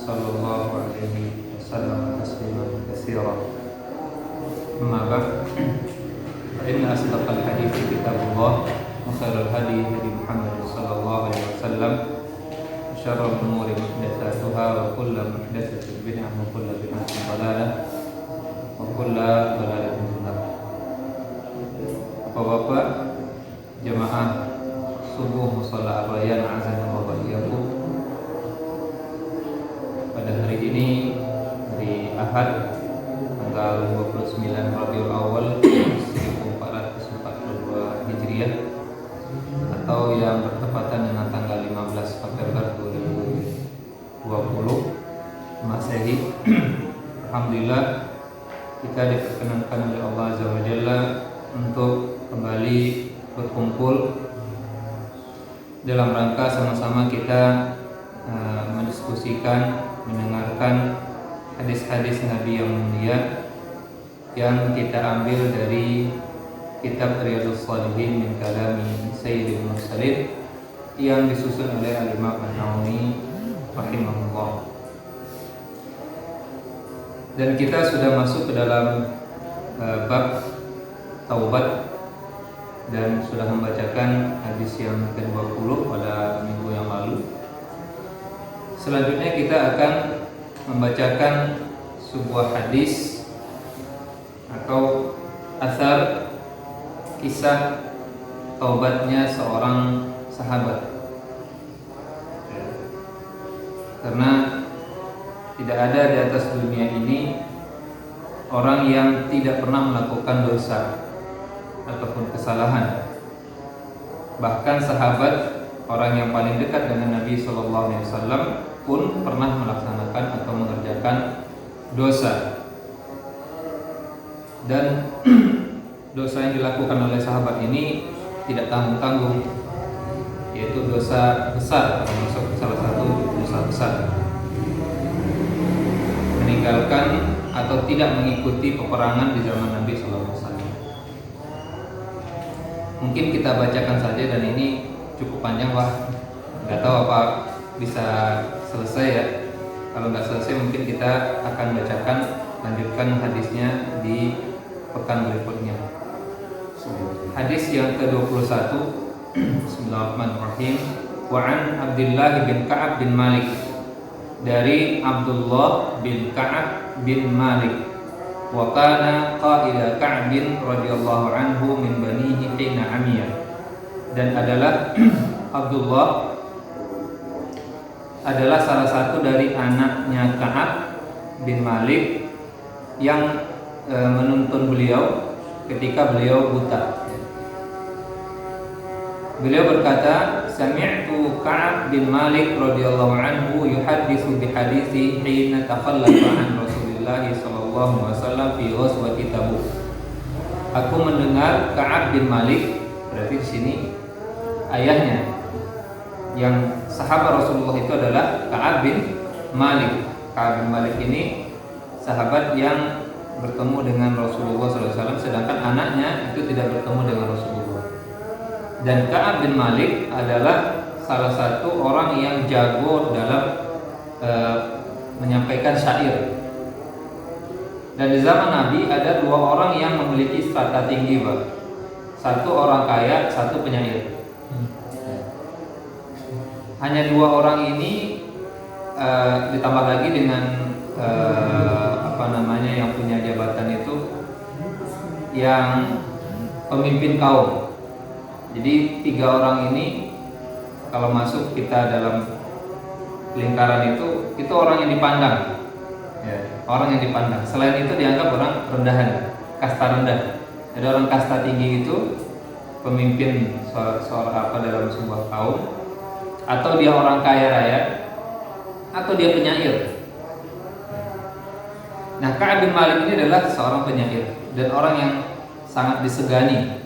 sallallahu alaihi wasallam tasliman katsiran. Amma ba'd, fa inna asdaqal hadithi kitabullah wa khairul hadi hadi Muhammad sallallahu alaihi wasallam, syarrul umuri muhdatsatuha wa kullu muhdatsatin bid'ah wa kullu bid'atin dhalalah wa kullu dhalalatin finnar. Bapak-bapak jemaah subuh musalla Ar-Rayyan azanallahu wa iyyakum. Pada hari ini, hari Ahad, tanggal 29 Rabiul Awal 1442 Hijriah, atau yang bertepatan dengan tanggal 15 September 2020 Masehi. Alhamdulillah, kita diperkenankan oleh Allah Azza wa Jalla untuk kembali berkumpul dalam rangka sama-sama kita mendiskusikan, mendengarkan hadis-hadis Nabi yang mulia yang kita ambil dari kitab Riyadhus Shalihin min kalami Sayyidil Mursalin yang disusun oleh Al-Imam An-Nawawi rahimahullah. Dan kita sudah masuk ke dalam bab taubat dan sudah membacakan hadis yang ke-20 pada minggu yang lalu. Selanjutnya kita akan membacakan sebuah hadis atau asar kisah taubatnya seorang sahabat. Karena tidak ada di atas dunia ini orang yang tidak pernah melakukan dosa ataupun kesalahan. Bahkan sahabat, orang yang paling dekat dengan Nabi SAW pun pernah melaksanakan atau mengerjakan dosa. Dan dosa yang dilakukan oleh sahabat ini tidak tanggung-tanggung, yaitu dosa besar, termasuk salah satu dosa besar, meninggalkan atau tidak mengikuti peperangan di zaman Nabi SAW. Mungkin kita bacakan saja, dan ini cukup panjang, Pak. Nggak tahu apa bisa selesai ya. Kalau nggak selesai, mungkin kita akan bacakan, lanjutkan hadisnya di pekan berikutnya. Hadis yang ke-21. Bismillahirrahmanirrahim. Wa an Abdullah bin Ka'ab bin Malik, dari Abdullah bin Ka'ab bin Malik. Wa kana qaida Ka'b radhiyallahu anhu min banihi hina amiya, dan adalah Abdullah adalah salah satu dari anaknya Ka'ab bin Malik yang menuntun beliau ketika beliau buta. Beliau berkata, sami'tu Ka'ab bin Malik radhiyallahu anhu yuhadditsu bi hadithi hina takhallafa an Rasulillah sallallahu alaihi wasallam fi ghazwati Tabuk. Aku mendengar Ka'ab bin Malik, berarti di sini ayahnya, yang sahabat Rasulullah itu adalah Ka'ab bin Malik. Ka'ab bin Malik ini sahabat yang bertemu dengan Rasulullah SAW, sedangkan anaknya itu tidak bertemu dengan Rasulullah. Dan Ka'ab bin Malik adalah salah satu orang yang jago dalam menyampaikan syair. Dan di zaman Nabi ada dua orang yang memiliki strata tinggi, Pak. Satu orang kaya, satu penyair. Hanya dua orang ini, ditambah lagi dengan yang punya jabatan itu yang pemimpin kaum. Jadi tiga orang ini kalau masuk kita dalam lingkaran itu orang yang dipandang, ya, orang yang dipandang. Selain itu dianggap orang rendahan, kasta rendah. Ada orang kasta tinggi itu pemimpin seorang dalam sebuah kaum, atau dia orang kaya raya, atau dia penyair. Nah, Ka'ab bin Malik ini adalah seorang penyair dan orang yang sangat disegani.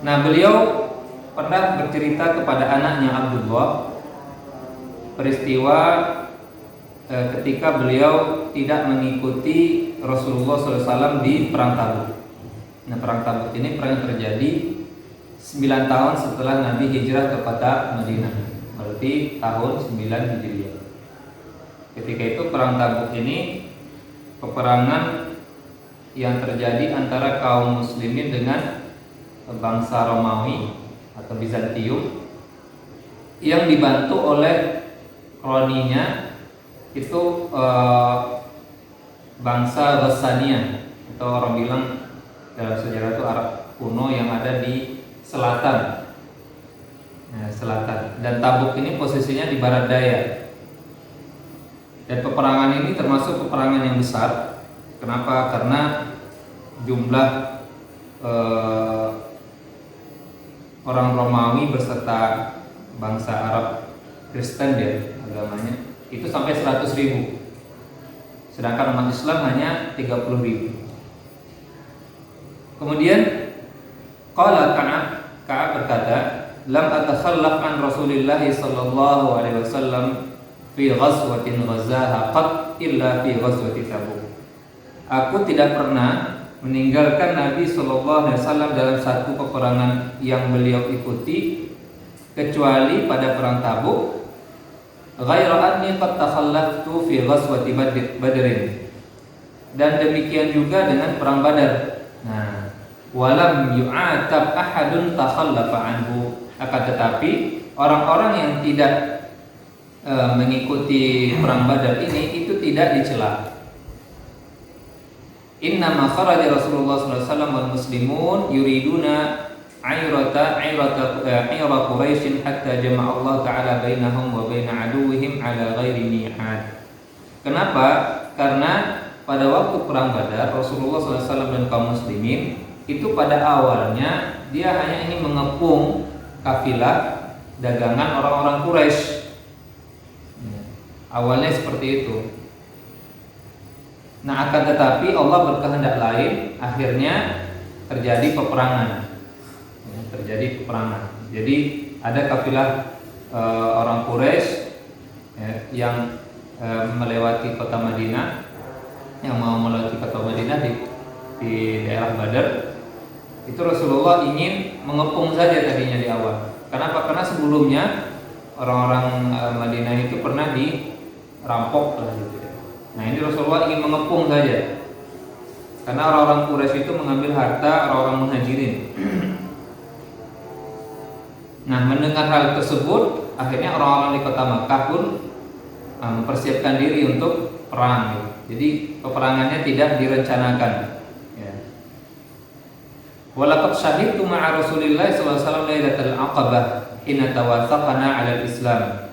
Nah, beliau pernah bercerita kepada anaknya Abdullah peristiwa ketika beliau tidak mengikuti Rasulullah SAW di perang Tabuk. Nah, perang Tabuk ini perang yang terjadi 9 tahun setelah Nabi hijrah ke kota Madinah. Berarti seperti tahun 9 Hijriah. Ketika itu perang Tabuk ini peperangan yang terjadi antara kaum muslimin dengan bangsa Romawi atau Bizantium yang dibantu oleh kroninya itu bangsa Ghassania, atau orang bilang dalam sejarah itu Arab kuno yang ada di selatan. Selatan. Dan Tabuk ini posisinya di barat daya. Dan peperangan ini termasuk peperangan yang besar. Kenapa? Karena jumlah orang Romawi beserta bangsa Arab Kristen dia agamanya itu sampai 100.000. Sedangkan umat Islam hanya 30.000. Kemudian qala Ka'ab berkata, lam atakhallaf an Rasulillah sallallahu alaihi wasallam fi ghazwatin ghazaha qat illa fi ghazwati Tabuk. Aku tidak pernah meninggalkan Nabi sallallahu alaihi wasallam dalam satu peperangan yang beliau ikuti kecuali pada perang Tabuk. Ghairu anni qad takhallaftu fi ghazwati Badrin. Dan demikian juga dengan perang Badar. Nah, walam yu'atab ahadun takhallafa anhu. Akan tetapi orang-orang yang tidak mengikuti perang Badar ini itu tidak dicela. Innama kharaja Rasulullah sallallahu alaihi wasallam wal muslimun yuriduna ayrata Quraisy hatta jama'a Allah taala bainahum wa bain aduwwihim ala ghairi mi'ad. Kenapa? Karena pada waktu perang Badar Rasulullah sallallahu alaihi wasallam dan kaum muslimin itu pada awalnya dia hanya ingin mengepung kafilah dagangan orang-orang Quraisy. Awalnya seperti itu. Nah, akan tetapi Allah berkehendak lain, akhirnya terjadi peperangan. Jadi ada kafilah orang Quraisy yang melewati kota Madinah, yang mau melewati kota Madinah di daerah Badar. Itu Rasulullah ingin mengepung saja tadinya di awal. Kenapa? Karena sebelumnya orang-orang Madinah itu pernah dirampok lah gitu ya. Nah, ini Rasulullah ingin mengepung saja. Karena orang-orang Quraisy itu mengambil harta orang-orang Muhajirin. Nah, mendengar hal tersebut, akhirnya orang-orang di kota Makkah pun mempersiapkan diri untuk perang gitu. Jadi peperangannya tidak direncanakan ya. Walaqad syahidtu ma'a Rasulillah sallallahu alaihi wasallam lailatul Aqabah hina tawathaqana 'ala al-Islam.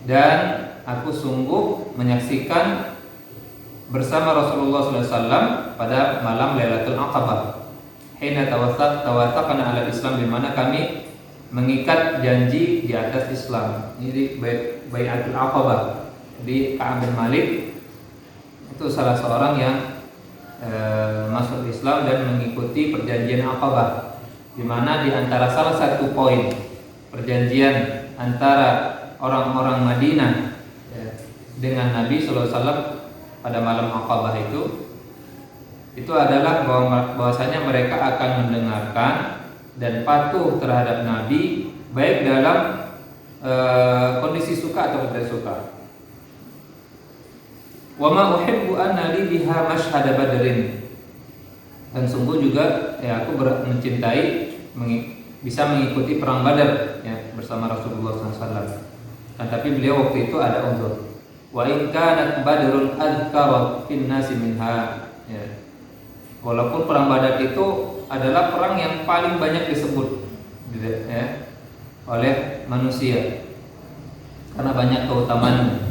Dan aku sungguh menyaksikan bersama Rasulullah sallallahu alaihi wasallam pada malam Lailatul Aqabah. Hina tawathaqana 'ala al-Islam, di mana kami mengikat janji di atas Islam. Ini Bai'atul Aqabah. Di Ka'ab bin Malik itu salah seorang yang masuk Islam dan mengikuti perjanjian Aqabah, di mana di antara salah satu poin perjanjian antara orang-orang Madinah dengan Nabi sallallahu alaihi wasallam pada malam Aqabah itu adalah bahwasanya mereka akan mendengarkan dan patuh terhadap Nabi baik dalam kondisi suka atau tidak suka. Wa ma uhibbu anna li biha mashhad badrin. Dan sungguh juga ya aku mencintai bisa mengikuti perang Badar ya bersama Rasulullah SAW. Dan tapi beliau waktu itu ada uzur. Wa in kanat badrun adhkara fin nasi minha ya. Walaupun perang Badar itu adalah perang yang paling banyak disebut ya, oleh manusia karena banyak keutamaannya.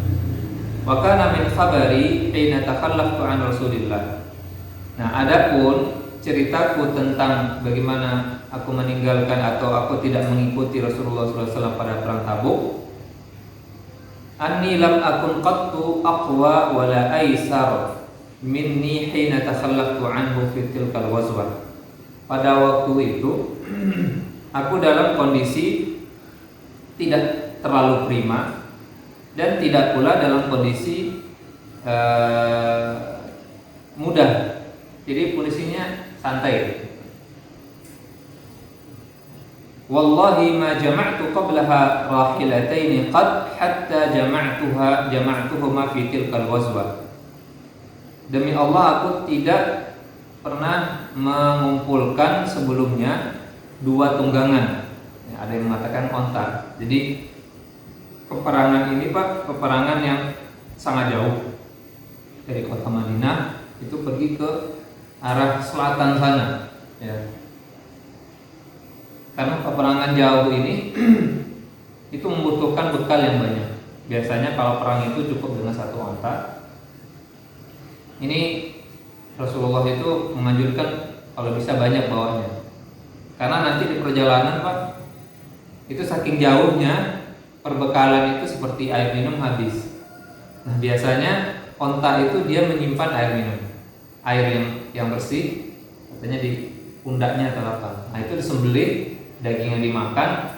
Wa kana min khabari hina takhallaftu an Rasulillah. Nah, adapun ceritaku tentang bagaimana aku meninggalkan atau aku tidak mengikuti Rasulullah SAW pada perang Tabuk. Anni lam akun qattu aqwa wala aisar minni hina takhallaftu anhu fi tilkal ghazwah. Pada waktu itu aku dalam kondisi tidak terlalu prima dan tidak pula dalam kondisi mudah. Jadi kondisinya santai. Wallahi ma jama'tu qablaha rahilataini qad hatta jama'tuhuma fi tilkal ghazwah. Demi Allah, aku tidak pernah mengumpulkan sebelumnya dua tunggangan. Ada yang mengatakan onta. Jadi peperangan ini Pak, peperangan yang sangat jauh dari kota Madinah, itu pergi ke arah selatan sana, ya. Karena peperangan jauh ini itu membutuhkan bekal yang banyak. Biasanya kalau perang itu cukup dengan satu onta. Ini Rasulullah itu menganjurkan kalau bisa banyak bawanya. Karena nanti di perjalanan Pak, itu saking jauhnya perbekalan itu seperti air minum habis. Nah, biasanya onta itu dia menyimpan air minum, air yang bersih, katanya di pundaknya atau apa. Nah, itu disembelih, dagingnya dimakan,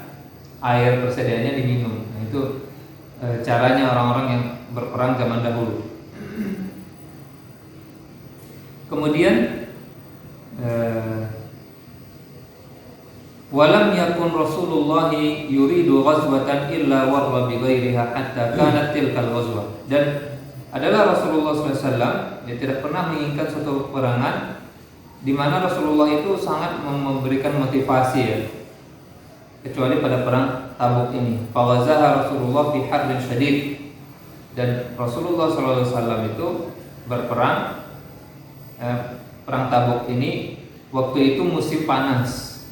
air persediaannya diminum. Nah, itu caranya orang-orang yang berperang zaman dahulu. Kemudian walam yakun Rasulullah yuridu ghazwatan illa warra bi ghairiha hatta kanat tilkal ghazwah. Dan adalah Rasulullah SAW, dia tidak pernah menginginkan suatu peperangan di mana Rasulullah itu sangat memberikan motivasi, ya, kecuali pada perang Tabuk ini. Fawazaha Rasulullah fi harbin syadid. Dan Rasulullah SAW itu berperang perang Tabuk ini waktu itu musim panas.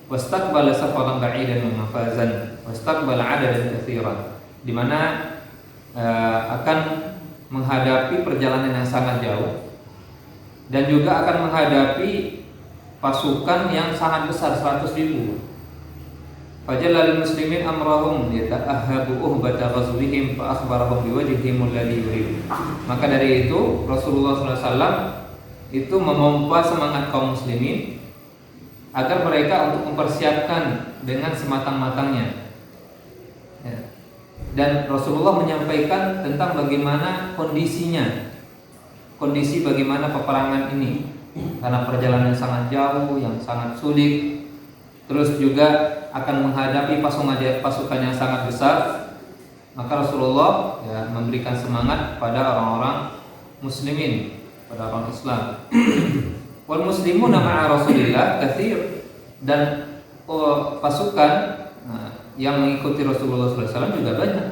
Wastaqbala safaran ba'idan wa mafazan wastaqbala 'adadan katsiran, di mana akan menghadapi perjalanan yang sangat jauh dan juga akan menghadapi pasukan yang sangat besar, 100.000. Fajalal muslimin amrahum yata'ahhabu uhbata ghazwihim fa akhbarahum biwajhihim alladhi yurid. Maka dari itu Rasulullah SAW itu memompa semangat kaum muslimin agar mereka untuk mempersiapkan dengan sematang-matangnya, ya. Dan Rasulullah menyampaikan tentang bagaimana kondisi bagaimana peperangan ini, karena perjalanan yang sangat jauh, yang sangat sulit, terus juga akan menghadapi pasukan yang sangat besar. Maka Rasulullah, ya, memberikan semangat pada orang-orang muslimin, pada orang Islam. Wal muslimuna ma'a Rasulillah katsir, dan pasukan yang mengikuti Rasulullah SAW juga banyak.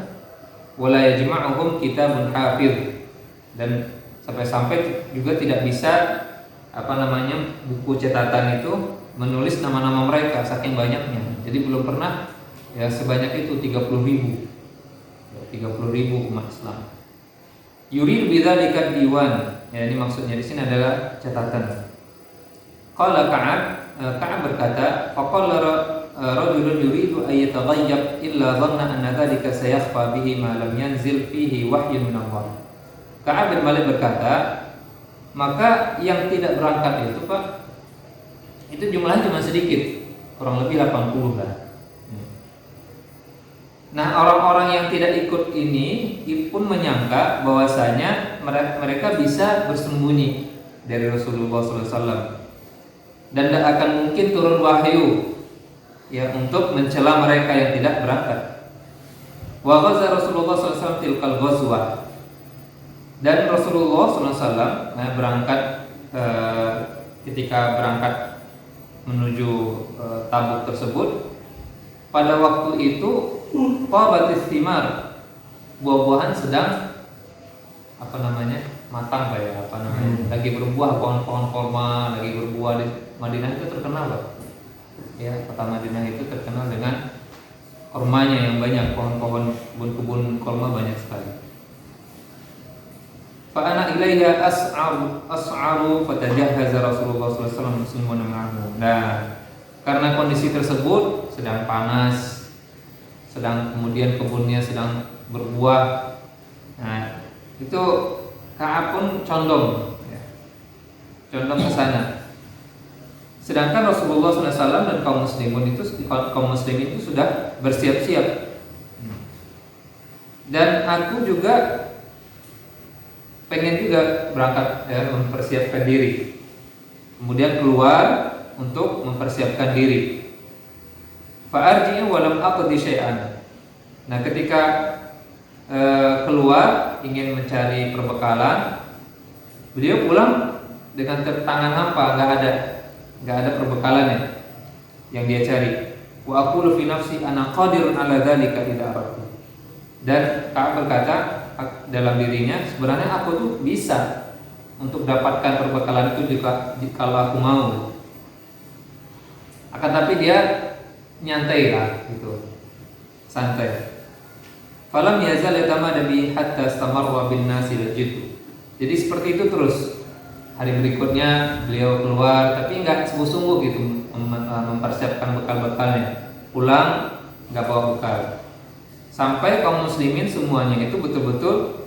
Wala yajma'uhum kitabun hafiz, dan sampai-sampai juga tidak bisa buku catatan itu menulis nama-nama mereka saking banyaknya. Jadi belum pernah, ya, sebanyak itu 30.000 umat Islam. Yurid bidzalika diwan, ya, ini maksudnya di sini adalah catatan. Qala Ka'ab berkata, faqala rajulun yuridu ay yataghayyab illa dhanna anna dhalika sayakhfa bihi ma lam yanzil fihi wahyun min Allah. Ka'ab bin Malik berkata, maka yang tidak berangkat itu Pak, itu jumlahnya cuma sedikit, kurang lebih 80 lah. Nah, orang-orang yang tidak ikut ini pun menyangka bahwasanya mereka bisa bersembunyi dari Rasulullah SAW dan tidak akan mungkin turun wahyu, ya, untuk mencela mereka yang tidak berangkat. Wa ghaza Rasulullah SAW tilkal ghazwah, dan Rasulullah SAW berangkat ketika berangkat menuju Tabuk tersebut. Pada waktu itu qabatis thimar, buah-buahan sedang matang, Pak, ya, lagi berbuah, pohon-pohon kurma lagi berbuah. Di Madinah itu terkenal, Pak, ya, kota Madinah itu terkenal dengan kurmanya yang banyak, pohon-pohon kebun kurma banyak sekali. Fa ana ilaiha as'aru fatajahhaza Rasulullah sallallahu alaihi wasallam muslimun ma'ahu. Nah, karena kondisi tersebut sedang panas, kemudian kebunnya sedang berbuah. Nah, itu Ka'ab pun condong ke sana. Sedangkan Rasulullah SAW dan kaum muslimin itu sudah bersiap-siap. Dan aku juga pengen juga berangkat, ya, mempersiapkan diri. Kemudian keluar untuk mempersiapkan diri. Fa arji'u wa lam aqdi syai'an. Nah, ketika keluar ingin mencari perbekalan, beliau pulang dengan tangan hampa, nggak ada perbekalannya yang dia cari. Wa aqulu fi nafsi ana qadirun ala dzalika idza aradtu. Dan Ka'ab berkata dalam dirinya, sebenarnya aku tuh bisa untuk dapatkan perbekalan itu kalau aku mau. Akan tapi dia nyantai lah gitu, santai. Falam yazal yatamada bi hatta istamarra bin nasi lajitu. Jadi seperti itu terus. Hari berikutnya beliau keluar tapi enggak sungguh-sungguh gitu mempersiapkan bekal-bekalnya. Pulang enggak bawa bekal. Sampai kaum muslimin semuanya itu betul-betul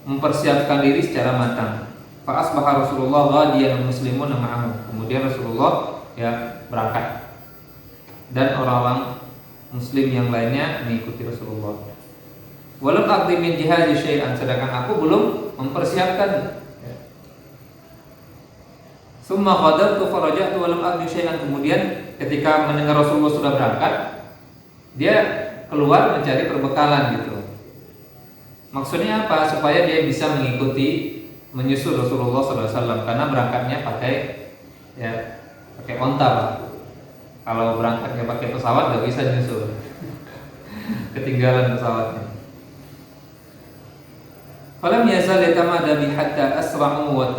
mempersiapkan diri secara matang. Fa asbaha Rasulullah ghadiyan muslimun ma'ahu. Kemudian Rasulullah ya berangkat. Dan orang-orang muslim yang lainnya mengikuti Rasulullah. Walau aqdi min jihazi syai'an, sedangkan aku belum mempersiapkan. Summa qadartu faraja'tu walam aqdi syai'an. Kemudian ketika mendengar Rasulullah sudah berangkat, dia keluar mencari perbekalan gitu. Maksudnya apa? Supaya dia bisa menyusul Rasulullah SAW, karena berangkatnya pakai onta, Pak. Kalau berangkatnya pakai pesawat nggak bisa nyusul, ketinggalan pesawatnya. Falam yazal yatamada bi hatta asra'u wa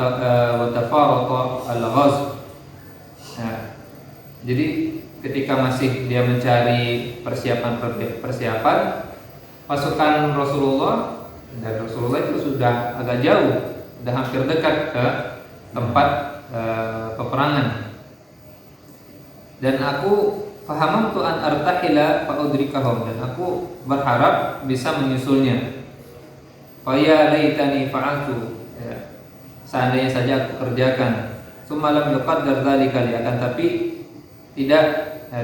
tafarata al-ghazw. Nah, jadi ketika masih dia mencari persiapan pasukan Rasulullah, dan Rasulullah itu sudah agak jauh, sudah hampir dekat ke tempat peperangan. Dan aku fahamtu an artahila fa udrikahum, dan aku berharap bisa menyusulnya. Fa ya laitani fa'altu, seandainya saja aku kerjakan. Tsumma lam yuqaddar dzalika li, akan tapi tidak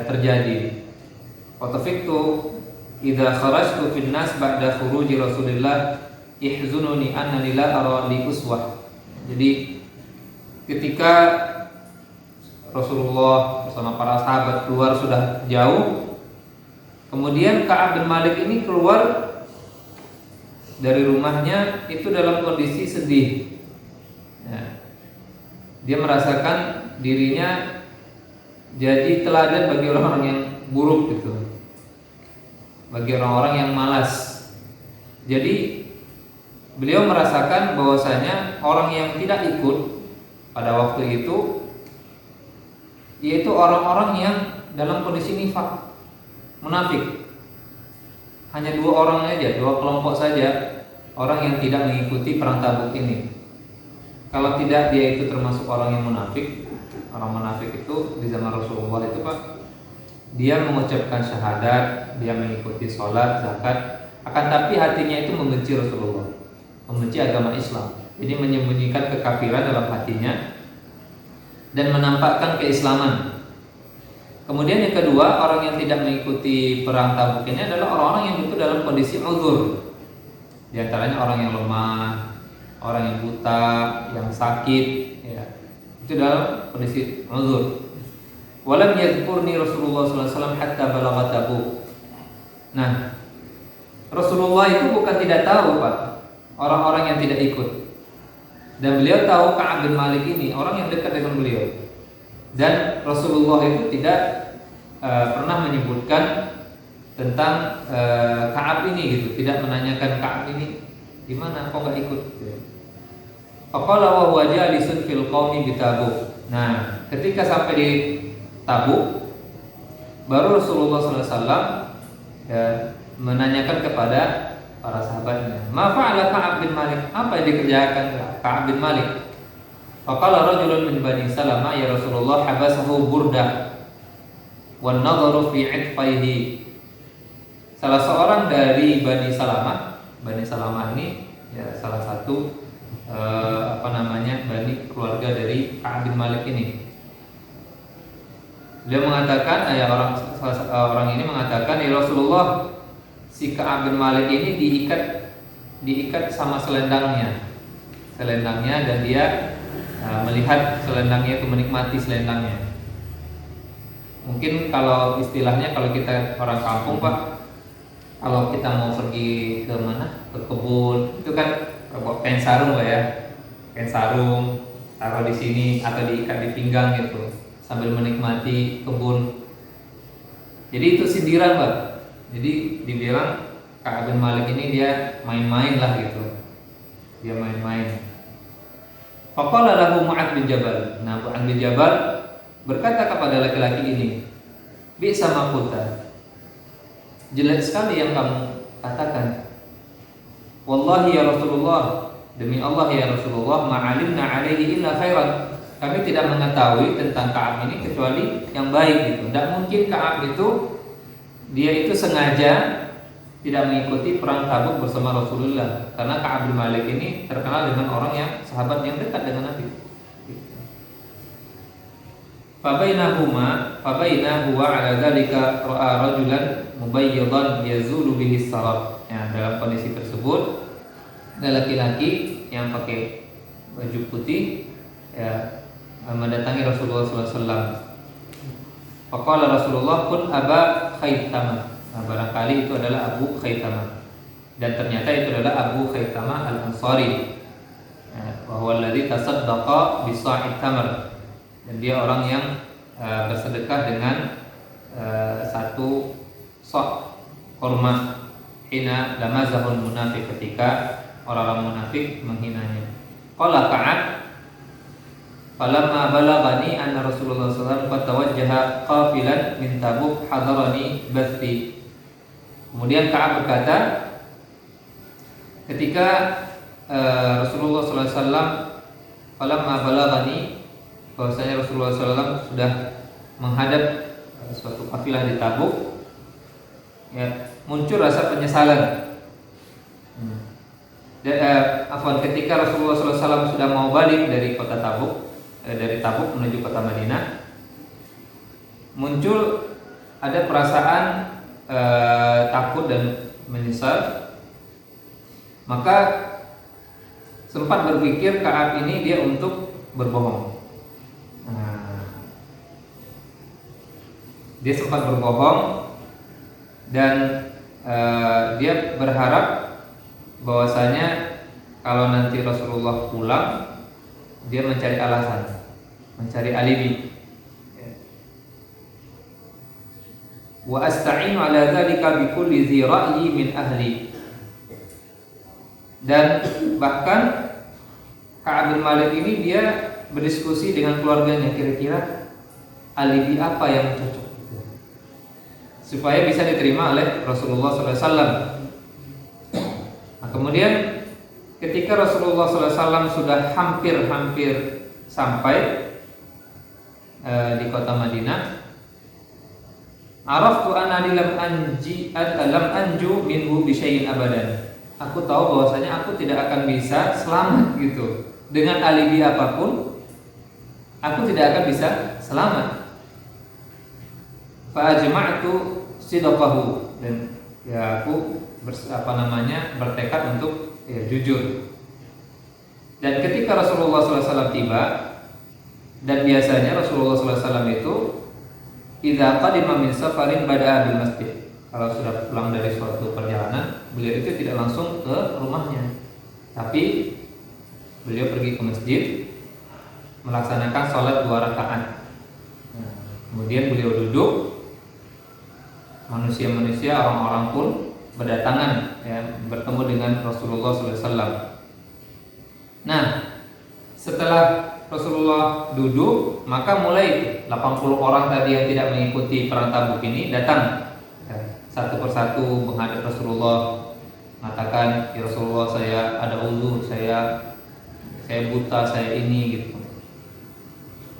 terjadi. Wa tafiqtu idza kharajtu fin nas ba'da khuruji Rasulillah ihzununi annani la ara li uswah. Jadi ketika Rasulullah bersama para sahabat keluar sudah jauh, kemudian Ka'ab bin Malik ini keluar dari rumahnya itu dalam kondisi sedih. Ya. Dia merasakan dirinya jadi teladan bagi orang-orang yang buruk gitu, bagi orang-orang yang malas. Jadi beliau merasakan bahwasanya orang yang tidak ikut pada waktu itu yaitu orang-orang yang dalam kondisi nifaq, munafik. Hanya 2 orang aja, 2 kelompok saja orang yang tidak mengikuti perang Tabuk ini. Kalau tidak, dia itu termasuk orang yang munafik. Orang munafik itu di zaman Rasulullah itu, Pak, dia mengucapkan syahadat, dia mengikuti sholat, zakat, akan tapi hatinya itu membenci Rasulullah, membenci agama Islam. Jadi menyembunyikan kekafiran dalam hatinya dan menampakkan keislaman. Kemudian yang kedua, orang yang tidak mengikuti perang Tabuk ini adalah orang-orang yang itu dalam kondisi uzur. Di antaranya orang yang lemah, orang yang buta, yang sakit, ya. Itu dalam kondisi uzur. Walam yadhkurni Rasulullah SAW hatta balagha Tabuk. Nah, Rasulullah itu bukan tidak tahu, Pak, orang-orang yang tidak ikut. Dan beliau tahu Ka'ab bin Malik ini orang yang dekat dengan beliau. Dan Rasulullah itu tidak pernah menyebutkan tentang Ka'ab ini gitu, tidak menanyakan Ka'ab ini di mana, kok nggak ikut. Faqala wa huwa jalisun fil qaumi bi Tabuk. Nah, ketika sampai di Tabuk, baru Rasulullah SAW menanyakan kepada para sahabatnya, ma fa'ala Ka'ab bin Malik, apa yang dikerjakan Ka'ab bin Malik? Faqala rajulun min Bani Salamah, ya Rasulullah, habasahu burdah wan nadharu fi 'itfaihi. Salah seorang dari Bani Salamah ini ya salah satu Bani keluarga dari Ka'ab bin Malik ini. Dia mengatakan, orang ini mengatakan, ya Rasulullah, si Ka'ab bin Malik ini diikat sama selendangnya dan dia melihat selendangnya itu, menikmati selendangnya. Mungkin kalau istilahnya kalau kita orang kampung Pak, kalau kita mau pergi ke mana, ke kebun, itu kan bawa kain sarung lah ya, kain sarung taruh di sini atau diikat di pinggang gitu, sambil menikmati kebun. Jadi itu sindiran Pak. Jadi dibilang Ka'ab bin Malik ini dia main-main lah gitu, dia main-main. Faqala lahu Mu'adz bin Jabal. Nah, Mu'adz bin Jabal berkata kepada laki-laki ini, "Bi'sa ma qulta." Jelek sekali yang kamu katakan. Wallahi ya Rasulullah, demi Allah ya Rasulullah, ma'alimna alaihi illa khairan. Kami tidak mengetahui tentang Ka'ab ini kecuali yang baik gitu. Tidak mungkin Ka'ab itu dia itu sengaja tidak mengikuti perang Tabuk bersama Rasulullah, karena Ka'ab bin Malik ini terkenal dengan orang yang sahabat yang dekat dengan Nabi. Fabainahu wa ala dzalika ra'a rajulan mubayyidan yazulu bihi sarab. Ya, dalam kondisi tersebut ada laki-laki yang pakai baju putih ya mendatangi Rasulullah SAW. Faqala Rasulullah kun Aba Khaitamah. Nah, barangkali itu adalah Abu Khaitamah. Dan ternyata itu adalah Abu Khaitamah Al-Ansari. Wa huwa alladzi tasaddaqa bi sa'id tamr. Dan dia orang yang bersedekah dengan satu sok kurma hina lamazahul munafiq, ketika orang-orang munafik menghinanya. Qala Ka'ab, falamma balagani anna Rasulullah SAW qad tawajjaha qafilan min Tabuk hadarani basti. Kemudian Ka'ab berkata, ketika Rasulullah SAW falamma balagani, bahwasanya Rasulullah SAW sudah menghadap suatu kafilah di Tabuk, ya, muncul rasa penyesalan. Ketika Rasulullah SAW sudah mau balik dari kota Tabuk, dari Tabuk menuju kota Madinah, muncul ada perasaan takut dan menyesal. Maka sempat berpikir Ka'ab ini dia untuk berbohong. Dia sempat berbohong dan dia berharap bahwasanya kalau nanti Rasulullah pulang, dia mencari alasan, mencari alibi. Wa asta'inu ala dzalika bi kulli dzi ra'yi min ahli. Dan bahkan Ka'ab bin Malik ini dia berdiskusi dengan keluarganya, kira-kira alibi apa yang cocok supaya bisa diterima oleh Rasulullah SAW. Nah, kemudian ketika Rasulullah SAW sudah hampir sampai di kota Madinah, araftu anna lam anju minhu bi syai'in abadan. Aku tahu bahwasanya aku tidak akan bisa selamat gitu. Dengan alibi apapun, aku tidak akan bisa selamat. Fa ajma'tu sidqahu, dan ya aku bertekad untuk jujur. Dan ketika Rasulullah SAW tiba, dan biasanya Rasulullah SAW itu idza qadima min safarin bada'a bil masjid. Kalau sudah pulang dari suatu perjalanan, beliau itu tidak langsung ke rumahnya, tapi beliau pergi ke masjid melaksanakan sholat 2 rakaat. Nah, kemudian beliau duduk, manusia-manusia, orang-orang pun berdatangan ya, bertemu dengan Rasulullah SAW. Nah, setelah Rasulullah duduk, maka mulai 80 orang tadi yang tidak mengikuti perang Tabuk ini datang ya, satu persatu menghadap Rasulullah, mengatakan, ya Rasulullah, saya ada uzur, saya buta, saya ini gitu.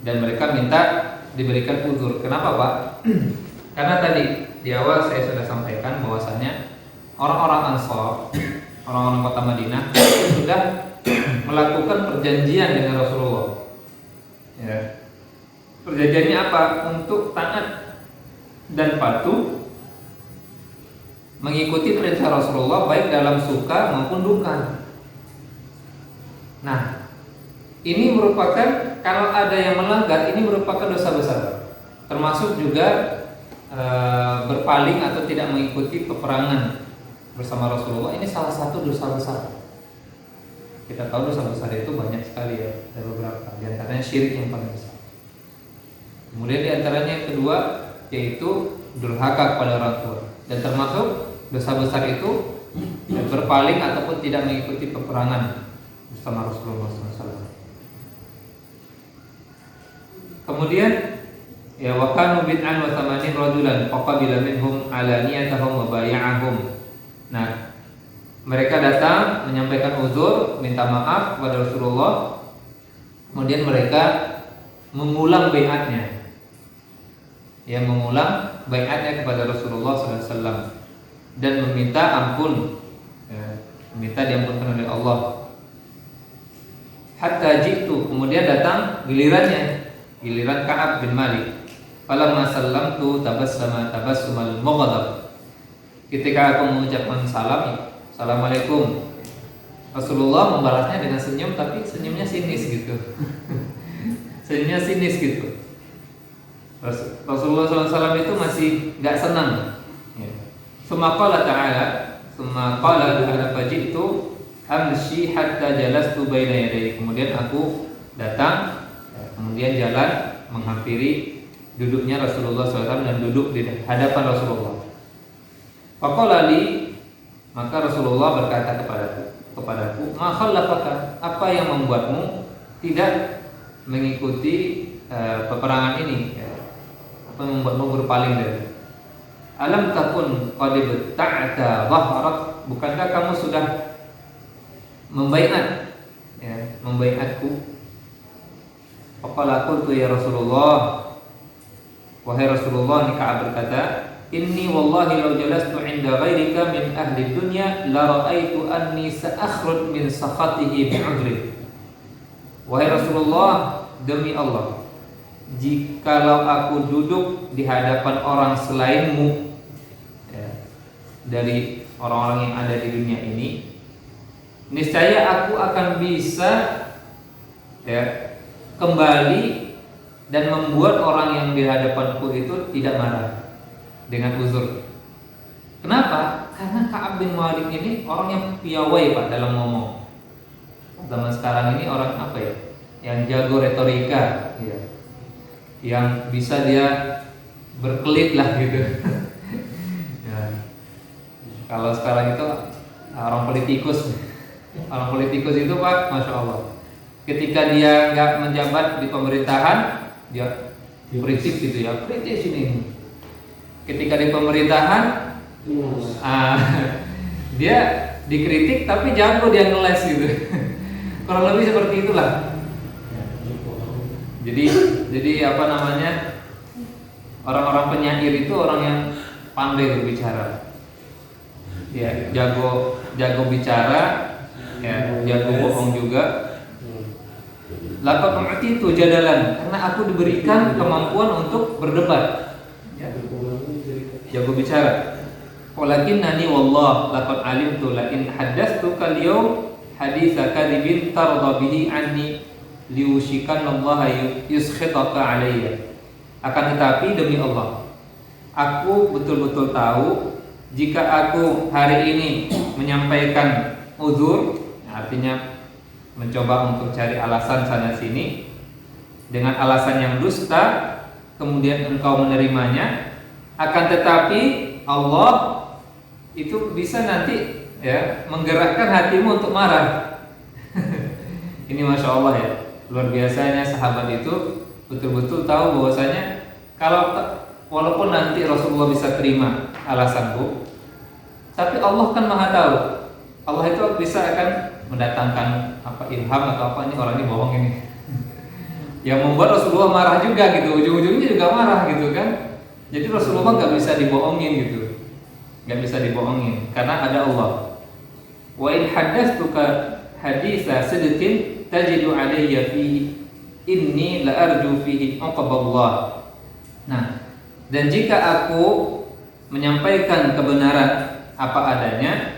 Dan mereka minta diberikan uzur. Kenapa Pak? Karena tadi di awal saya sudah sampaikan bahwasanya orang-orang Ansor, orang-orang kota Madinah sudah melakukan perjanjian dengan Rasulullah. Ya. Perjanjiannya apa? Untuk taat dan patuh mengikuti perintah Rasulullah baik dalam suka maupun duka. Nah, ini merupakan, kalau ada yang melanggar, ini merupakan dosa besar. termasuk juga berpaling atau tidak mengikuti peperangan bersama Rasulullah. Ini salah satu dosa besar. Kita tahu dosa besar itu banyak sekali ya, ada beberapa. Di antaranya syirik yang paling besar. Kemudian di antaranya yang kedua yaitu durhaka kepada orang tua. Dan termasuk dosa besar itu berpaling ataupun tidak mengikuti peperangan bersama Rasulullah SAW. Kemudian ya wa kanu bid'an wa thamanin rajulan faqabila minhum alaniyatahum wa bay'ahum. Nah, mereka datang menyampaikan uzur, minta maaf kepada Rasulullah. Kemudian mereka mengulang bai'atnya. Ya, mengulang bai'atnya kepada Rasulullah SAW dan meminta ampun, ya, meminta diampunkan oleh Allah. Hatta jitu, kemudian datang gilirannya, giliran Ka'ab bin Malik. Falamma sallamtu tabassumal mughadab. Ketika aku mengucapkan salam, Assalamualaikum, Rasulullah membalasnya dengan senyum, tapi senyumnya sinis gitu. Senyumnya sinis gitu. Rasulullah SAW itu masih nggak senang. Summa qala ta'ala faji'tu amshi hatta jalastu baina yadayhi. Kemudian aku datang, kemudian jalan menghampiri duduknya Rasulullah SAW dan duduk di hadapan Rasulullah. Faqala li, maka Rasulullah berkata kepadaku, ma khallafaka, apa yang membuatmu tidak mengikuti peperangan ini? Apa yang membuatmu berpaling dari? Alam takun qad ta'ata dhahrak, bukankah kamu sudah membaiat, ya, membaiatku? Faqala qultu ya Rasulullah, wahai Rasulullah, ni Ka'ab berkata, inni wallahi law jalastu 'inda ghairika min ahli dunya la ra'aitu anni sa'akhruj min sakhatihi bi'udri. Wahai Rasulullah, demi Allah, jikalau aku duduk di hadapan orang selainmu, ya, dari orang-orang yang ada di dunia ini, niscaya aku akan bisa, ya, kembali dan membuat orang yang di hadapanku itu tidak marah dengan uzur. Kenapa? Karena Ka'ab bin Malik ini orang yang piawai Pak dalam ngomong. Zaman sekarang ini orang apa ya? Yang jago retorika, ya. Yang bisa dia berkelit lah gitu. Ya. Kalau sekarang itu orang politikus itu Pak, masya Allah. Ketika dia nggak menjabat di pemerintahan, dia kritik gitu ya, kritik sini. Ketika di pemerintahan, dia dikritik tapi jago dia ngeles gitu. Kurang lebih seperti itulah. Jadi apa namanya, orang-orang penyair itu orang yang pandai berbicara, ya, jago bicara, ya, jago bohong juga. Laqad u'titu jadalan, karena aku diberikan kemampuan untuk berdebat, ya, jago bicara. Walakinnani wallah laqad alimtu la in haddatstuka al-yawm haditsa kadhibin tarda bihi anni liushikan Allah yuskhitaka alayya. Akan tetapi demi Allah, aku betul-betul tahu jika aku hari ini menyampaikan uzur, artinya mencoba untuk cari alasan sana sini dengan alasan yang dusta, kemudian engkau menerimanya, akan tetapi Allah itu bisa nanti, ya, menggerakkan hatimu untuk marah. Ini masya Allah ya, luar biasanya sahabat itu betul-betul tahu bahwasanya kalau walaupun nanti Rasulullah bisa terima alasanku, tapi Allah kan maha tahu. Allah itu bisa akan mendatangkan apa, ilham atau apa, ini orang ini bohong ini. Yang membuat Rasulullah marah juga gitu, ujung-ujungnya juga marah gitu kan. Jadi Rasulullah nggak bisa dibohongin gitu, nggak bisa dibohongin karena ada Allah. Wa in haddatstuka haditsa sidqin tajidu alayya fihi inni la arju fihi uqballah. Nah, dan jika aku menyampaikan kebenaran apa adanya,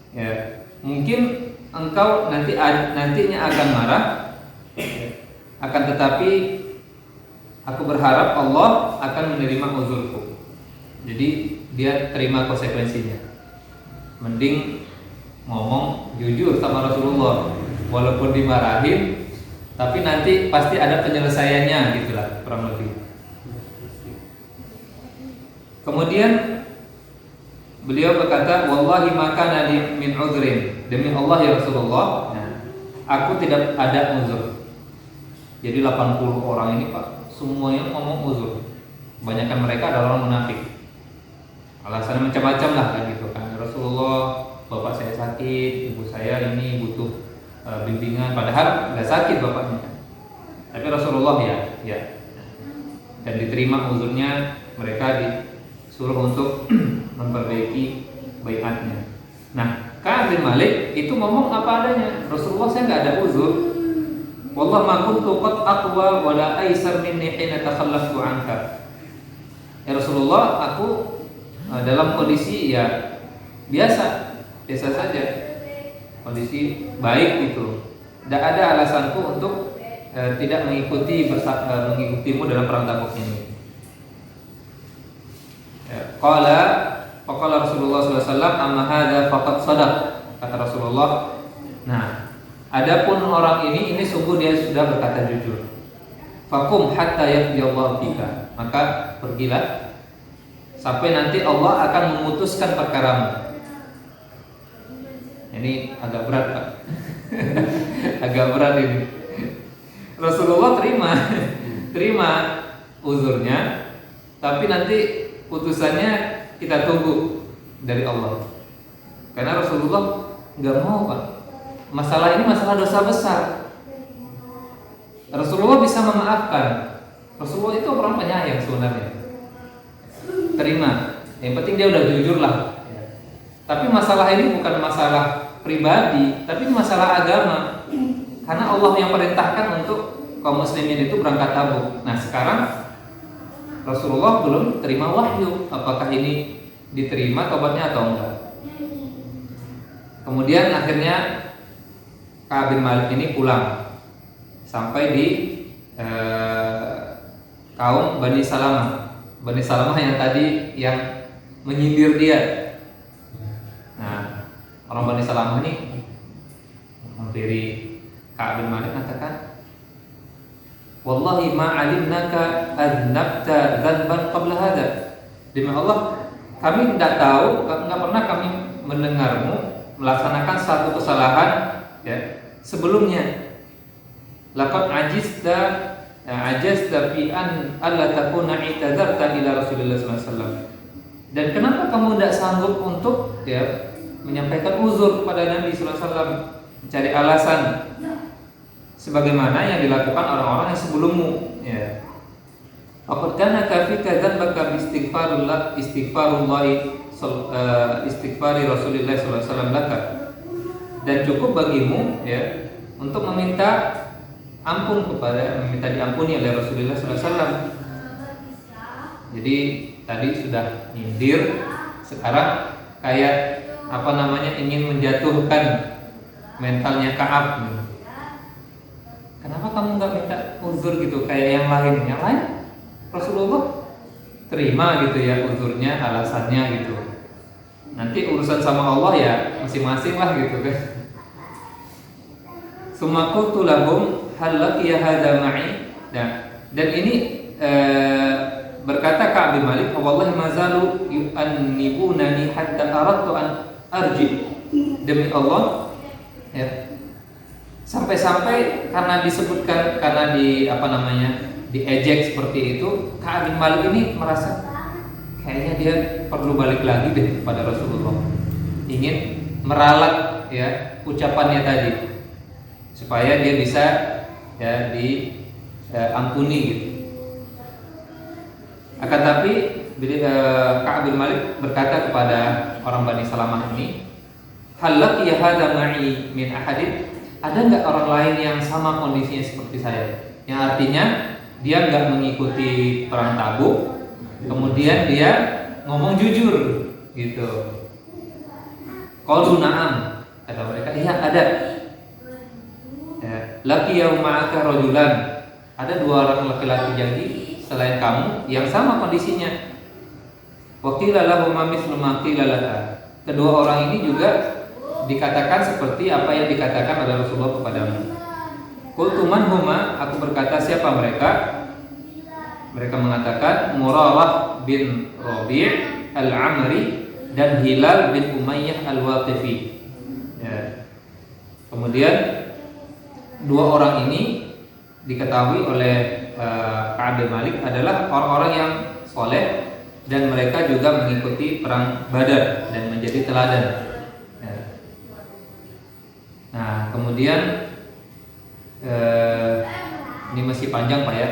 ya, mungkin engkau nantinya akan marah, akan tetapi aku berharap Allah akan menerima uzurku. Jadi dia terima konsekuensinya. Mending ngomong jujur sama Rasulullah, walaupun dimarahin, tapi nanti pasti ada penyelesaiannya, gitulah kurang lebih. Kemudian beliau berkata, wallahi maka nadi min uzrin, demi Allah ya Rasulullah, aku tidak ada uzur. Jadi 80 orang ini Pak, semuanya ngomong uzur. Kebanyakan mereka adalah orang munafik. Alasannya macam-macam lah kan gitu kan. Rasulullah, bapak saya sakit, ibu saya ini butuh bimbingan, padahal nggak sakit bapaknya. Tapi Rasulullah ya. Dan diterima uzurnya, mereka disuruh untuk memperbaiki baiatnya. Nah, Ka'ab bin Malik itu ngomong apa adanya. Rasulullah, saya nggak ada uzur. Wallah ma kuntu qad aqwa wa la aisar minni hina takhallaftu anka. Ya Rasulullah, aku dalam kondisi ya biasa saja. Kondisi baik gitu. Tidak ada alasanku untuk tidak mengikutimu dalam perang Tabuk ini. Qala Rasulullah sallallahu alaihi wasallam, amma hadza faqad shadaq. Kata Rasulullah, nah, adapun orang ini sungguh dia sudah berkata jujur. Fakum hatta yaqdiyallahu fika. Maka pergilah sampai nanti Allah akan memutuskan perkaramu. Ini agak berat, Pak. Agak berat ini. Rasulullah terima uzurnya, tapi nanti putusannya kita tunggu dari Allah. Karena Rasulullah nggak mau, Pak. Masalah ini masalah dosa besar. Rasulullah bisa memaafkan. Rasulullah itu orang penyayang sebenarnya. Terima. Yang penting dia udah jujur lah. Tapi masalah ini bukan masalah pribadi, tapi masalah agama. Karena Allah yang perintahkan untuk kaum muslimin itu berangkat Tabuk. Nah, sekarang Rasulullah belum terima wahyu apakah ini diterima tobatnya atau enggak. Kemudian akhirnya Ka'ab bin Malik ini pulang sampai di kaum Bani Salamah. Bani Salamah yang tadi yang menyindir dia. Nah, orang Bani Salamah ini menghampiri Ka'ab bin Malik katakan, wallahi ma alimnaka adnabta dzanban qabla hada. Demi Allah, kami tidak tahu, enggak pernah kami mendengarmu melaksanakan satu kesalahan ya sebelumnya. Laqad ajazta fi an alla takuna i'tadzarta ila Rasulullah sallallahu alaihi wasallam. Dan kenapa kamu tidak sanggup untuk ya menyampaikan uzur kepada Nabi sallallahu alaihi wasallam, mencari alasan sebagaimana yang dilakukan orang-orang yang sebelummu ya. Faqad kana kafika dzanbaka bi istighfari Rasulullah sallallahu alaihi wasallam laka. Dan cukup bagimu ya untuk meminta diampuni oleh Rasulullah sallallahu alaihi wasallam. Jadi tadi sudah nyindir, sekarang kayak ingin menjatuhkan mentalnya Ka'ab. Kenapa kamu nggak minta uzur gitu kayak yang lain? Yang lain Rasulullah terima gitu ya uzurnya, alasannya gitu. Nanti urusan sama Allah ya masing-masing lah gitu kan. Summa qultu lahum hal laqiya hadza ma'i. Dan ini berkata Ka'ab bin Malik, wallahi ma zalu yu'annibunani hatta aradtu an arji. Demi Allah ya, sampai-sampai karena disebutkan, karena diejek seperti itu, Ka'ab bin Malik ini merasa kayaknya dia perlu balik lagi deh kepada Rasulullah, ingin meralat ya ucapannya tadi supaya dia bisa ya diampuni gitu. Akan tapi Ka'ab bin Malik berkata kepada orang Bani Salamah ini, hal laqiya hadza ma'i min ahadin. Ada nggak orang lain yang sama kondisinya seperti saya? Yang artinya dia nggak mengikuti perang Tabuk, kemudian dia ngomong jujur gitu. Qalu na'am, kata mereka, iya ada. Ya, laqiya ma'aka rajulan. Ada dua orang laki-laki selain kamu yang sama kondisinya. Wa qila lahum mithlu ma qila laka. Kedua orang ini juga dikatakan seperti apa yang dikatakan oleh Rasulullah kepadamu. Qultu man huma, aku berkata siapa mereka? Mereka mengatakan Murarah bin Rabi' al-Amri dan Hilal bin Umayyah al-Waqifi. Ya. Kemudian dua orang ini diketahui oleh Ka'ab bin Malik adalah orang-orang yang soleh dan mereka juga mengikuti perang Badar dan menjadi teladan. Ya. Nah, kemudian ini masih panjang Pak ya.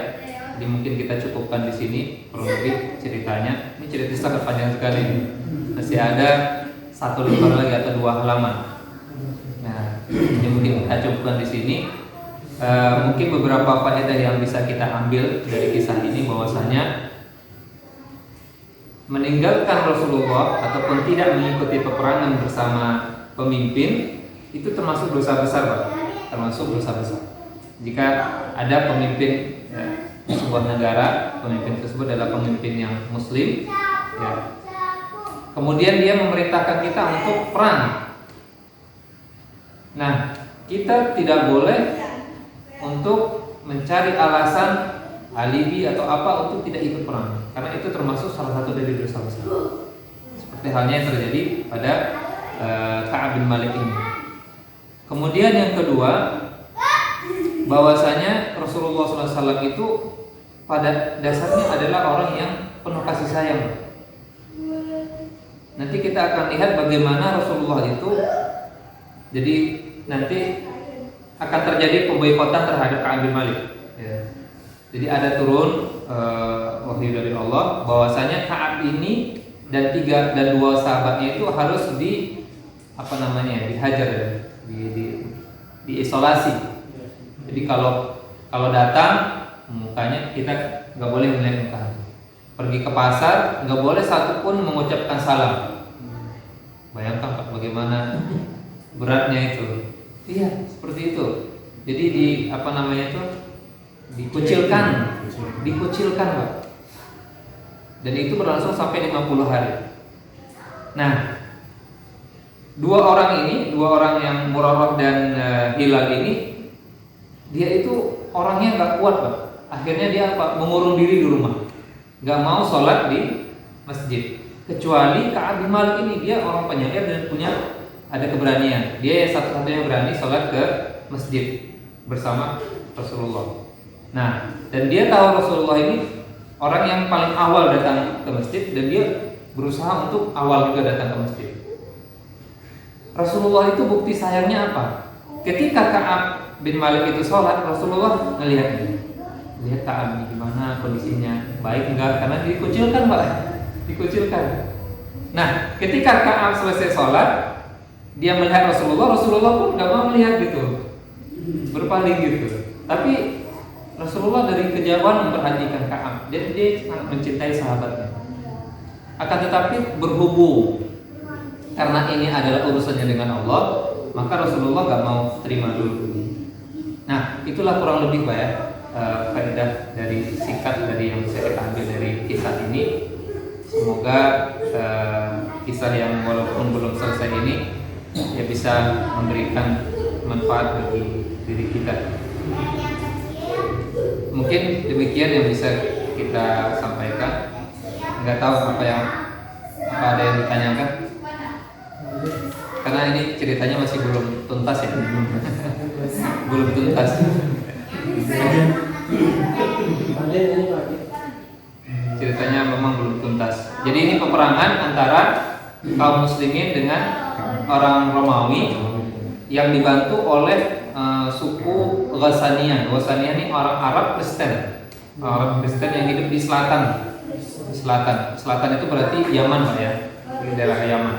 Jadi mungkin kita cukupkan di sini kurang lebih ceritanya. Ini cerita sangat panjang sekali. Masih ada satu lembar lagi atau 2 halaman. Nah, ini mungkin kita cukupkan di sini. Mungkin beberapa faedah yang bisa kita ambil dari kisah ini bahwasanya meninggalkan Rasulullah ataupun tidak mengikuti peperangan bersama pemimpin itu termasuk dosa besar Pak. Termasuk dosa besar. Jika ada pemimpin di sebuah negara, pemimpin tersebut adalah pemimpin yang muslim ya. Kemudian dia memerintahkan kita untuk perang. Nah, kita tidak boleh untuk mencari alasan alibi atau apa untuk tidak ikut perang, karena itu termasuk salah satu dari dosa besar. Seperti halnya yang terjadi pada Ka'ab bin Malik ini. Kemudian yang kedua, bahwasanya Rasulullah SAW itu pada dasarnya adalah orang yang penuh kasih sayang. Nanti kita akan lihat bagaimana Rasulullah itu, jadi nanti akan terjadi pemboikotan terhadap Ka'ab bin Malik. Ya. Jadi ada turun wahyu dari Allah bahwasanya Ka'ab ini dan 2 sahabatnya itu harus dihajar, diisolasi. Jadi kalau datang mukanya kita nggak boleh melihat muka. Pergi ke pasar nggak boleh satupun mengucapkan salam. Bayangkan Pak bagaimana beratnya itu. Iya seperti itu. Jadi dikucilkan Pak. Dan itu berlangsung sampai 50 hari. Nah, dua orang yang Murarah dan Hilal ini, dia itu orangnya nggak kuat Pak. Akhirnya dia mengurung diri di rumah, nggak mau sholat di masjid. Kecuali Ka'ab bin Malik ini, dia orang penyair dan ada keberanian. Dia yang satu-satunya berani sholat ke masjid bersama Rasulullah. Nah, dan dia tahu Rasulullah ini orang yang paling awal datang ke masjid, dan dia berusaha untuk awal juga datang ke masjid. Rasulullah itu bukti sayangnya apa? Ketika Ka'ab bin Malik itu sholat, Rasulullah lihat Ka'ab ini gimana kondisinya, baik enggak? Karena dikucilkan Pak, dikucilkan. Nah, ketika Ka'ab selesai sholat, dia melihat Rasulullah pun nggak mau melihat gitu, berpaling gitu. Tapi Rasulullah dari kejauhan memperhatikan Ka'ab, dan dia sangat mencintai sahabatnya. Akan tetapi berhubung karena ini adalah urusannya dengan Allah, maka Rasulullah nggak mau terima dulu. Nah, itulah kurang lebih Pak ya, faedah dari singkat dari yang bisa kita ambil dari kisah ini. Semoga kisah yang walaupun belum selesai ini ya bisa memberikan manfaat bagi diri kita. Mungkin demikian yang bisa kita sampaikan. Nggak tahu apa ada yang ditanyakan, karena ini ceritanya masih belum tuntas ya. Belum tuntas. Ceritanya memang belum tuntas. Jadi ini peperangan antara kaum muslimin dengan orang Romawi yang dibantu oleh suku Ghassaniyah. Ghassaniyah ini orang Arab Kristen. Orang Kristen yang hidup di selatan. Selatan itu berarti Yaman Pak ya. Di daerah Yaman.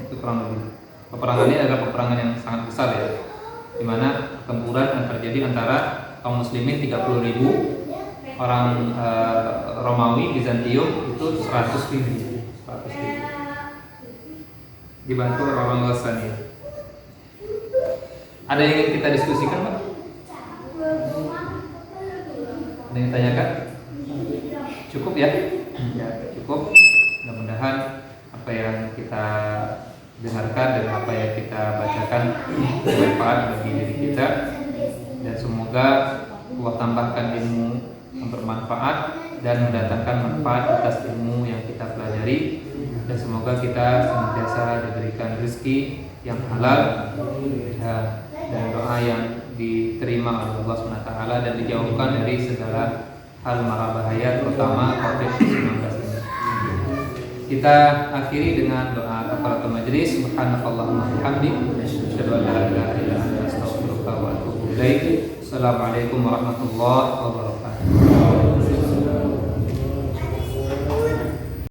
Itu kurang lebih. Peperangan ini adalah peperangan yang sangat besar ya, di mana pertempuran yang terjadi antara kaum muslimin 30.000, orang Romawi Bizantium itu 100.000 dibantu orang Ghassaniyah. Ada yang ingin kita diskusikan Pak? Ada yang tanyakan? Cukup ya? Ya, cukup. Mudah-mudahan apa yang kita dengarkan dan apa yang kita bacakan bermanfaat bagi diri kita, dan semoga Allah tambahkan ilmu yang bermanfaat dan mendatangkan manfaat atas ilmu yang kita pelajari, dan semoga kita senantiasa diberikan rezeki yang halal dan doa yang diterima oleh Allah SWT dan dijauhkan dari segala hal mara bahaya, terutama COVID-19 ini. Kita akhiri dengan doa kafaratul majlis. Subhanakallahumma bihamdik, asyhadu an la ilaha illa anta, astaghfiruka wa atubu ilaik. Assalamualaikum warahmatullahi wabarakatuh.